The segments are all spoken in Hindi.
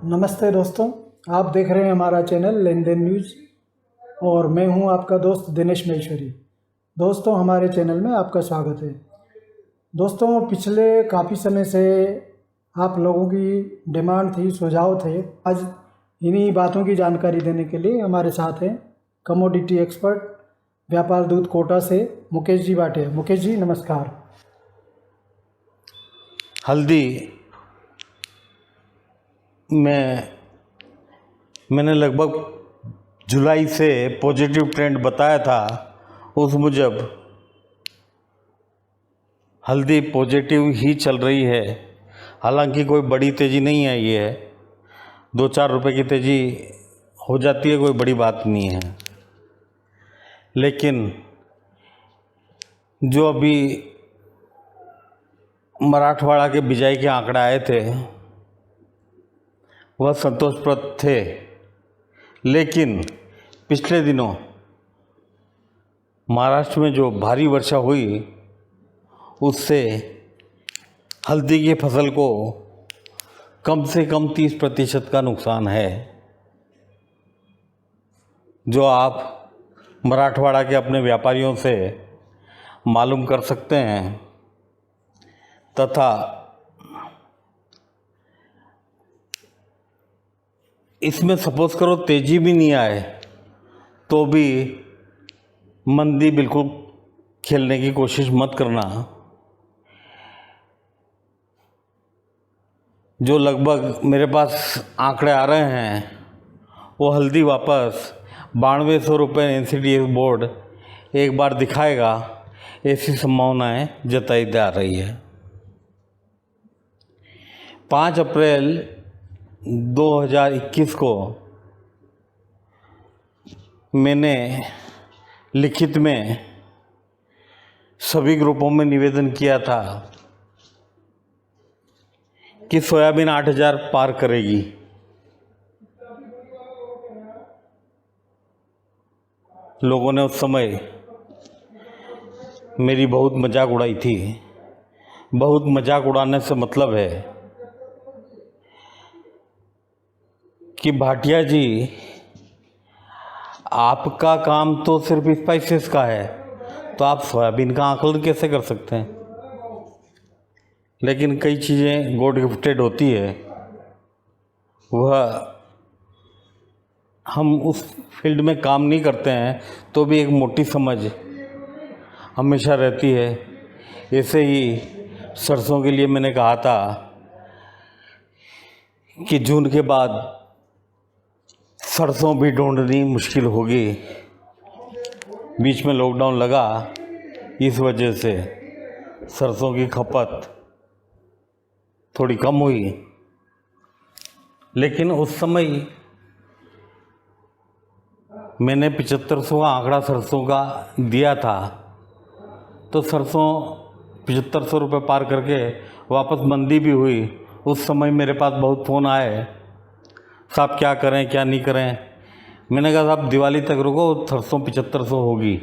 नमस्ते दोस्तों, आप देख रहे हैं हमारा चैनल लेन देन न्यूज़ और मैं हूं आपका दोस्त दिनेश महेश्वरी। दोस्तों, हमारे चैनल में आपका स्वागत है। दोस्तों, पिछले काफ़ी समय से आप लोगों की डिमांड थी, सुझाव थे। आज इन्हीं बातों की जानकारी देने के लिए हमारे साथ हैं कमोडिटी एक्सपर्ट व्यापार दूत कोटा से मुकेश जी भाटिया। मुकेश जी नमस्कार। हल्दी मैंने लगभग जुलाई से पॉजिटिव ट्रेंड बताया था। उस मुजब हल्दी पॉजिटिव ही चल रही है। हालांकि कोई बड़ी तेज़ी नहीं आई है, 2-4 रुपए की तेज़ी हो जाती है, कोई बड़ी बात नहीं है। लेकिन जो अभी मराठवाड़ा के बिजाई के आंकड़े आए थे वह संतोषप्रद थे, लेकिन पिछले दिनों महाराष्ट्र में जो भारी वर्षा हुई उससे हल्दी की फसल को कम से कम 30% का नुकसान है, जो आप मराठवाड़ा के अपने व्यापारियों से मालूम कर सकते हैं। तथा इसमें सपोज करो तेज़ी भी नहीं आए तो भी मंदी बिल्कुल खेलने की कोशिश मत करना। जो लगभग मेरे पास आंकड़े आ रहे हैं वो हल्दी वापस 9200 रुपये NCDS बोर्ड एक बार दिखाएगा, ऐसी संभावनाएं जताई जा रही है। 5 अप्रैल 2021 को मैंने लिखित में सभी ग्रुपों में निवेदन किया था कि सोयाबीन 8000 पार करेगी। लोगों ने उस समय मेरी बहुत मजाक उड़ाई थी। बहुत मजाक उड़ाने से मतलब है कि भाटिया जी, आपका काम तो सिर्फ स्पाइसेस का है, तो आप सोयाबीन का आकलन कैसे कर सकते हैं? लेकिन कई चीज़ें गॉड गिफ्टेड होती है, वह हम उस फील्ड में काम नहीं करते हैं तो भी एक मोटी समझ हमेशा रहती है। ऐसे ही सरसों के लिए मैंने कहा था कि जून के बाद सरसों भी ढूंढनी मुश्किल होगी। बीच में लॉकडाउन लगा, इस वजह से सरसों की खपत थोड़ी कम हुई, लेकिन उस समय मैंने 7500 का आंकड़ा सरसों का दिया था, तो सरसों 7500 रुपये पार करके वापस मंदी भी हुई। उस समय मेरे पास बहुत फ़ोन आए, साहब क्या करें क्या नहीं करें। मैंने कहा साहब दिवाली तक रुको, सरसों 7500 होगी।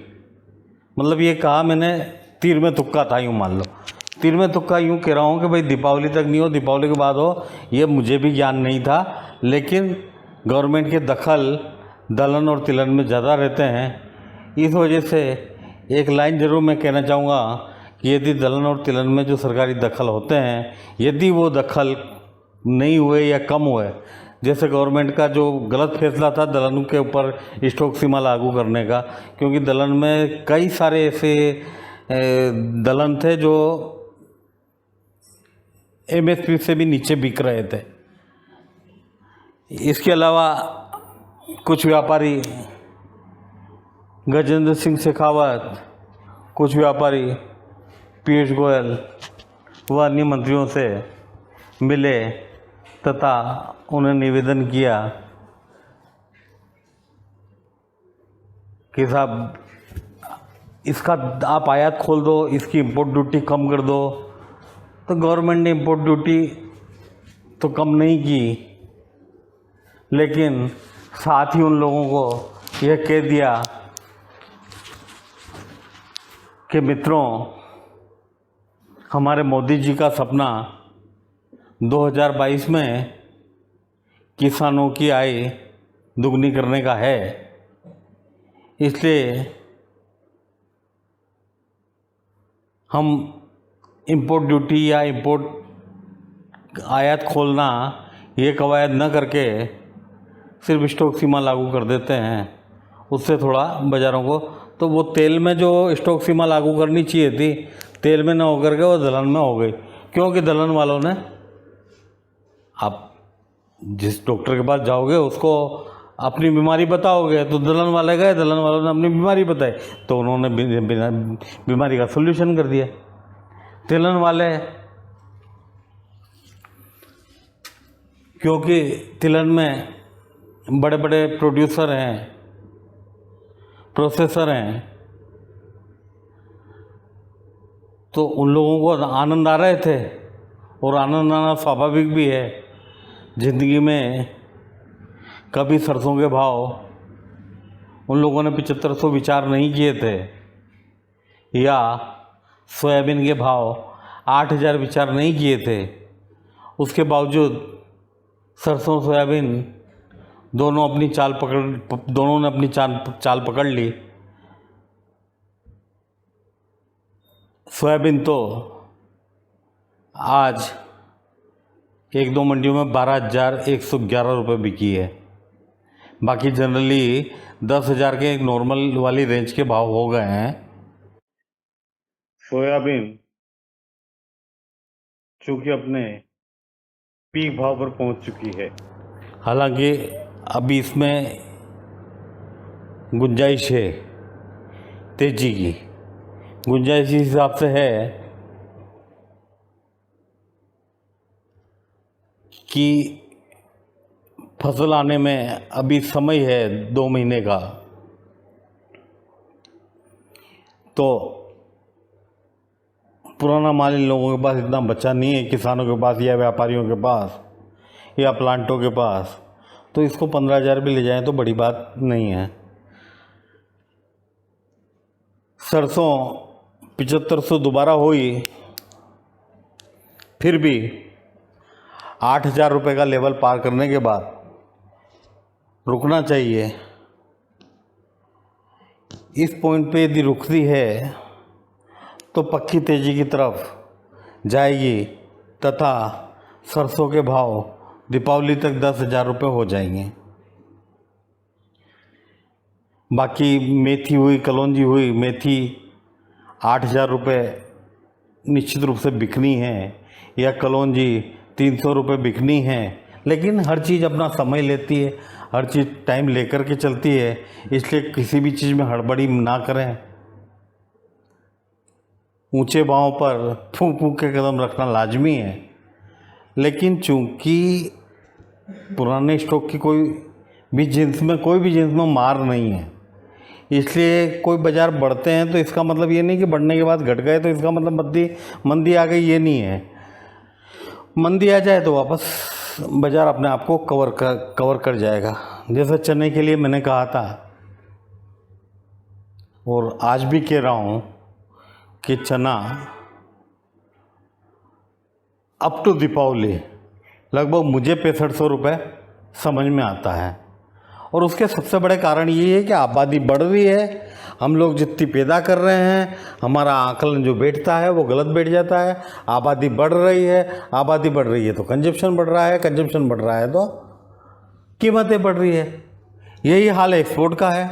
मतलब ये कहा मैंने, तीर में तुक्का था, यूँ मान लो तीर में तुक्का। यूँ कह रहा हूँ कि भाई दीपावली तक नहीं हो, दीपावली के बाद हो, ये मुझे भी ज्ञान नहीं था। लेकिन गवर्नमेंट के दखल दलहन और तिलहन में ज़्यादा रहते हैं, इस वजह से एक लाइन ज़रूर मैं कहना चाहूँगा कि यदि दलहन और तिलहन में जो सरकारी दखल होते हैं, यदि वो दखल नहीं हुए या कम हुए, जैसे गवर्नमेंट का जो गलत फैसला था दलहन के ऊपर स्टॉक सीमा लागू करने का, क्योंकि दलहन में कई सारे ऐसे दलहन थे जो MSP से भी नीचे बिक रहे थे। इसके अलावा कुछ व्यापारी, गजेंद्र सिंह शेखावत, कुछ व्यापारी पीयूष गोयल व अन्य मंत्रियों से मिले तथा उन्हें निवेदन किया कि साहब इसका आप आयात खोल दो, इसकी इंपोर्ट ड्यूटी कम कर दो। तो गवर्नमेंट ने इंपोर्ट ड्यूटी तो कम नहीं की, लेकिन साथ ही उन लोगों को यह कह दिया कि मित्रों, हमारे मोदी जी का सपना 2022 में किसानों की आय दुगनी करने का है। इसलिए हम इंपोर्ट ड्यूटी या इंपोर्ट आयात खोलना ये कवायद न करके सिर्फ स्टॉक सीमा लागू कर देते हैं। उससे थोड़ा बाज़ारों को, तो वो तेल में जो स्टॉक सीमा लागू करनी चाहिए थी, तेल में ना होकर के वो दलहन में हो गई। क्योंकि दलहन वालों ने, आप जिस डॉक्टर के पास जाओगे उसको अपनी बीमारी बताओगे, तो दलहन वाले गए, दलहन वालों ने अपनी बीमारी बताई, तो उन्होंने बीमारी का सोल्यूशन कर दिया। तिलहन वाले, क्योंकि तिलहन में बड़े बड़े प्रोड्यूसर हैं, प्रोसेसर हैं, तो उन लोगों को आनंद आ रहे थे, और आनंद आना स्वाभाविक भी है। ज़िंदगी में कभी सरसों के भाव उन लोगों ने 7500 विचार नहीं किए थे, या सोयाबीन के भाव 8000 विचार नहीं किए थे। उसके बावजूद सरसों सोयाबीन दोनों ने अपनी चाल पकड़ ली। सोयाबीन तो आज 1-2 मंडियों में 12,111 रुपये बिकी है। बाकी जनरली 10,000 के एक नॉर्मल वाली रेंज के भाव हो गए हैं। सोयाबीन चूँकि अपने पीक भाव पर पहुंच चुकी है, हालांकि अभी इसमें गुंजाइश है, तेजी की गुंजाइश इस हिसाब से है कि फसल आने में अभी समय है 2 महीने का, तो पुराना माल इन लोगों के पास इतना बचा नहीं है, किसानों के पास या व्यापारियों के पास या प्लांटों के पास, तो इसको 15,000 भी ले जाएं तो बड़ी बात नहीं है। सरसों 7500 दोबारा हुई, फिर भी 8,000 रुपये का लेवल पार करने के बाद रुकना चाहिए। इस पॉइंट पे यदि रुकती है तो पक्की तेजी की तरफ जाएगी, तथा सरसों के भाव दीपावली तक 10,000 रुपये हो जाएंगे। बाकी मेथी हुई, कलौंजी हुई, मेथी 8,000 रुपये निश्चित रूप से बिकनी है, या कलौंजी 300 रुपये बिकनी है। लेकिन हर चीज़ अपना समय लेती है, हर चीज़ टाइम लेकर के चलती है, इसलिए किसी भी चीज़ में हड़बड़ी ना करें। ऊंचे भाव पर फूंक फूंक के कदम रखना लाजमी है, लेकिन चूंकि पुराने स्टॉक की कोई भी जिन्स में मार नहीं है, इसलिए कोई बाज़ार बढ़ते हैं तो इसका मतलब ये नहीं कि बढ़ने के बाद घट गए तो इसका मतलब मंदी आ गई, ये नहीं है। मंदी आ जाए तो वापस बाज़ार अपने आप को कवर कर जाएगा। जैसे चने के लिए मैंने कहा था, और आज भी कह रहा हूँ कि चना अप टू दीपावली लगभग मुझे 6500 रुपये समझ में आता है। और उसके सबसे बड़े कारण ये है कि आबादी बढ़ रही है, हम लोग जितनी पैदा कर रहे हैं, हमारा आकलन जो बैठता है वो गलत बैठ जाता है। आबादी बढ़ रही है तो कंजप्शन बढ़ रहा है, कंजप्शन बढ़ रहा है तो कीमतें बढ़ रही है। यही हाल एक्सपोर्ट का है।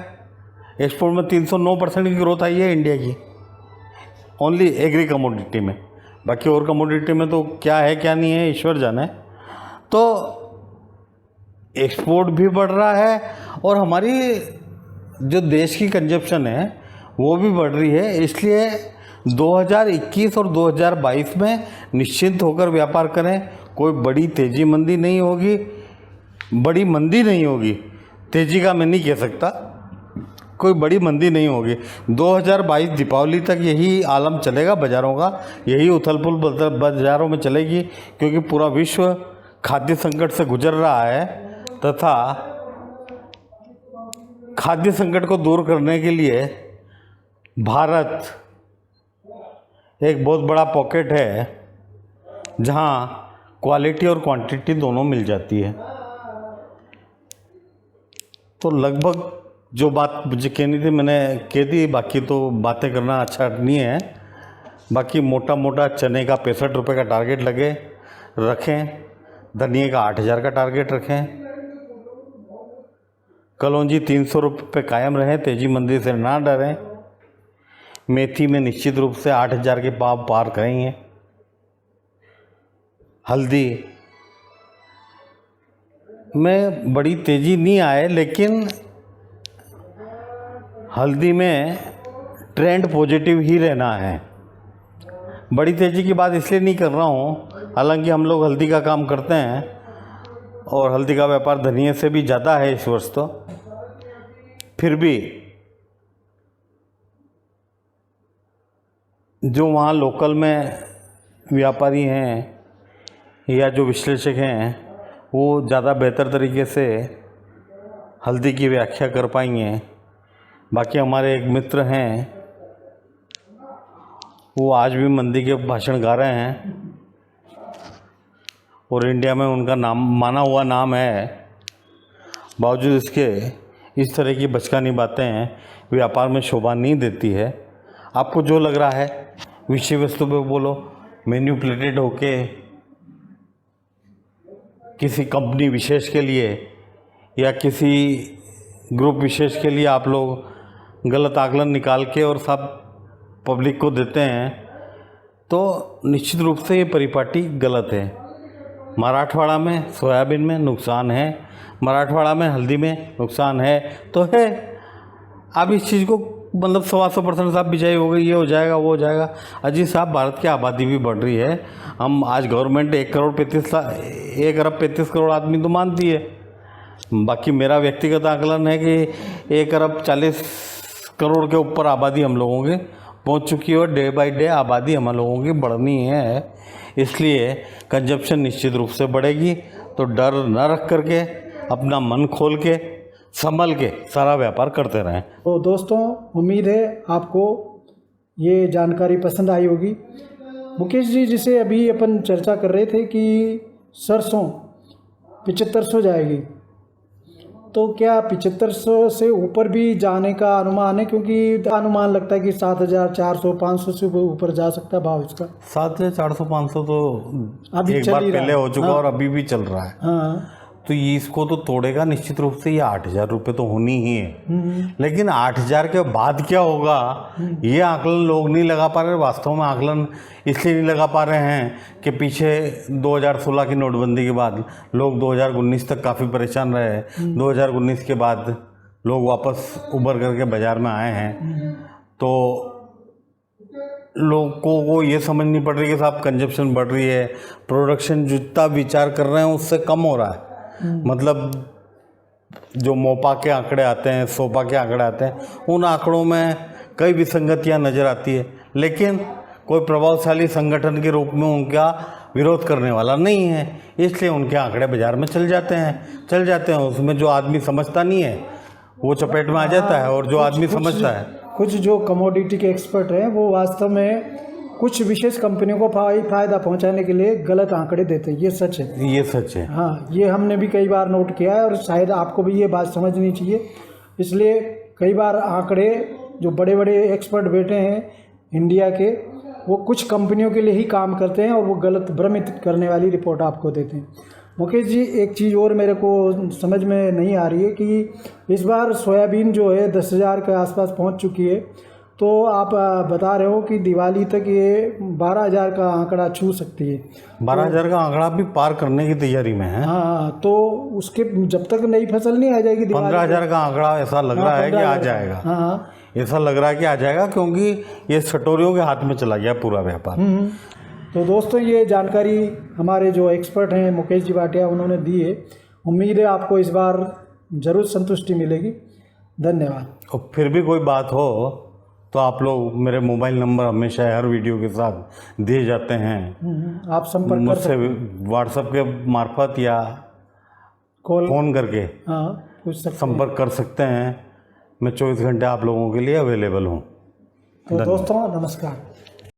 एक्सपोर्ट में 309% की ग्रोथ आई है इंडिया की, ओनली एग्री कमोडिटी में। बाकी और कमोडिटी में तो क्या है क्या नहीं है ईश्वर जाने। तो एक्सपोर्ट भी बढ़ रहा है और हमारी जो देश की कंजप्शन है वो भी बढ़ रही है। इसलिए 2021 और 2022 में निश्चिंत होकर व्यापार करें। कोई बड़ी तेजी मंदी नहीं होगी, बड़ी मंदी नहीं होगी, तेजी का मैं नहीं कह सकता, कोई बड़ी मंदी नहीं होगी। 2022 दीपावली तक यही आलम चलेगा बाज़ारों का, यही उथल पुथल बाज़ारों में चलेगी, क्योंकि पूरा विश्व खाद्य संकट से गुजर रहा है, तथा खाद्य संकट को दूर करने के लिए भारत एक बहुत बड़ा पॉकेट है जहां क्वालिटी और क्वांटिटी दोनों मिल जाती है। तो लगभग जो बात मुझे कहनी थी मैंने कह दी, बाकी तो बातें करना अच्छा नहीं है। बाकी मोटा मोटा चने का 65 रुपये का टारगेट रखें, धनिए का 8,000 का टारगेट रखें, कलौंजी 300 रुपये पे कायम रहें, तेजी मंदी से ना डरें। मेथी में निश्चित रूप से 8,000 के पाव पार करेंगे। हल्दी में बड़ी तेज़ी नहीं आए, लेकिन हल्दी में ट्रेंड पॉजिटिव ही रहना है। बड़ी तेज़ी की बात इसलिए नहीं कर रहा हूँ, हालांकि हम लोग हल्दी का काम करते हैं और हल्दी का व्यापार धनिये से भी ज़्यादा है इस वर्ष, तो फिर भी जो वहाँ लोकल में व्यापारी हैं या जो विश्लेषक हैं वो ज़्यादा बेहतर तरीके से हल्दी की व्याख्या कर पाएंगे। बाकी हमारे एक मित्र हैं, वो आज भी मंदी के भाषण गा रहे हैं और इंडिया में उनका नाम माना हुआ नाम है। बावजूद इसके इस तरह की बचकानी बातें व्यापार में शोभा नहीं देती है। आपको जो लग रहा है विषय वस्तु पे बोलो। मैन्युपुलेटेड होके किसी कंपनी विशेष के लिए या किसी ग्रुप विशेष के लिए आप लोग गलत आकलन निकाल के और सब पब्लिक को देते हैं, तो निश्चित रूप से ये परिपाटी गलत है। मराठवाड़ा में सोयाबीन में नुकसान है, मराठवाड़ा में हल्दी में नुकसान है तो है। अब इस चीज़ को मतलब 125% साहब बिजाई हो गई, ये हो जाएगा वो हो जाएगा। अजी साहब, भारत की आबादी भी बढ़ रही है। हम आज गवर्नमेंट 1 अरब 35 करोड़ आदमी तो मानती है। बाकी मेरा व्यक्तिगत आकलन है कि 1 अरब 40 करोड़ के ऊपर आबादी हम लोगों की पहुंच चुकी है और डे बाय डे आबादी हम लोगों की बढ़नी है। इसलिए कंजप्शन निश्चित रूप से बढ़ेगी। तो डर न रख करके अपना मन खोल के संभल के सारा व्यापार करते रहें। तो दोस्तों, उम्मीद है आपको ये जानकारी पसंद आई होगी। मुकेश जी, जिसे अभी अपन चर्चा कर रहे थे कि सरसों 7500 जाएगी, तो क्या 7500 से ऊपर भी जाने का अनुमान है? क्योंकि अनुमान लगता है कि 7400-500 से ऊपर जा सकता है भाव इसका। 7400-500 तो अभी एक बार पहले हो चुका और अभी भी चल रहा है। हाँ, तो ये इसको तो तोड़ेगा निश्चित रूप से। ये 8,000 रुपये तो होनी ही है, लेकिन 8,000 के बाद क्या होगा ये आकलन लोग नहीं लगा पा रहे। वास्तव में आकलन इसलिए नहीं लगा पा रहे हैं कि पीछे 2016 की नोटबंदी के बाद लोग 2019 तक काफ़ी परेशान रहे। 2019 के बाद लोग वापस उभर करके बाज़ार में आए हैं, तो लोगों को ये समझ नहीं पड़ रही कि साहब कंजप्शन बढ़ रही है, प्रोडक्शन जितना विचार कर रहे हैं उससे कम हो रहा है। मतलब जो मोपा के आंकड़े आते हैं, सोपा के आंकड़े आते हैं, उन आंकड़ों में कई विसंगतियां नज़र आती है, लेकिन कोई प्रभावशाली संगठन के रूप में उनका विरोध करने वाला नहीं है, इसलिए उनके आंकड़े बाज़ार में चल जाते हैं। उसमें जो आदमी समझता नहीं है वो चपेट में आ जाता है, और जो आदमी समझता है, कुछ जो कमोडिटी के एक्सपर्ट हैं वो वास्तव में कुछ विशेष कंपनियों को फ़ायदा पहुंचाने के लिए गलत आंकड़े देते हैं। ये सच है, ये सच है। हाँ, ये हमने भी कई बार नोट किया है और शायद आपको भी ये बात समझनी चाहिए। इसलिए कई बार आंकड़े जो बड़े बड़े एक्सपर्ट बैठे हैं इंडिया के, वो कुछ कंपनियों के लिए ही काम करते हैं और वो गलत भ्रमित करने वाली रिपोर्ट आपको देते हैं। मुकेश जी, एक चीज़ और मेरे को समझ में नहीं आ रही है कि इस बार सोयाबीन जो है 10,000 के आसपास पहुंच चुकी है, तो आप बता रहे हो कि दिवाली तक ये 12,000 का आंकड़ा छू सकती है। 12,000 का आंकड़ा भी पार करने की तैयारी में है। हाँ, तो उसके जब तक नई फसल नहीं आ जाएगी 15,000 का आंकड़ा ऐसा लग रहा है कि आ जाएगा। हाँ, ऐसा लग रहा है कि आ जाएगा, क्योंकि ये सटोरियों के हाथ में चला गया पूरा व्यापार। तो दोस्तों, ये जानकारी हमारे जो एक्सपर्ट हैं मुकेश जी भाटिया उन्होंने दी है। उम्मीद है आपको इस बार ज़रूर संतुष्टि मिलेगी। धन्यवाद। और फिर भी कोई बात हो तो आप लोग, मेरे मोबाइल नंबर हमेशा हर वीडियो के साथ दिए जाते हैं, आप संपर्क कर मुझसे व्हाट्सएप के मार्फत या फ़ोन करके हाँ पूछ सकते संपर्क कर सकते हैं। मैं 24 घंटे आप लोगों के लिए अवेलेबल हूँ। तो दोस्तों, नमस्कार।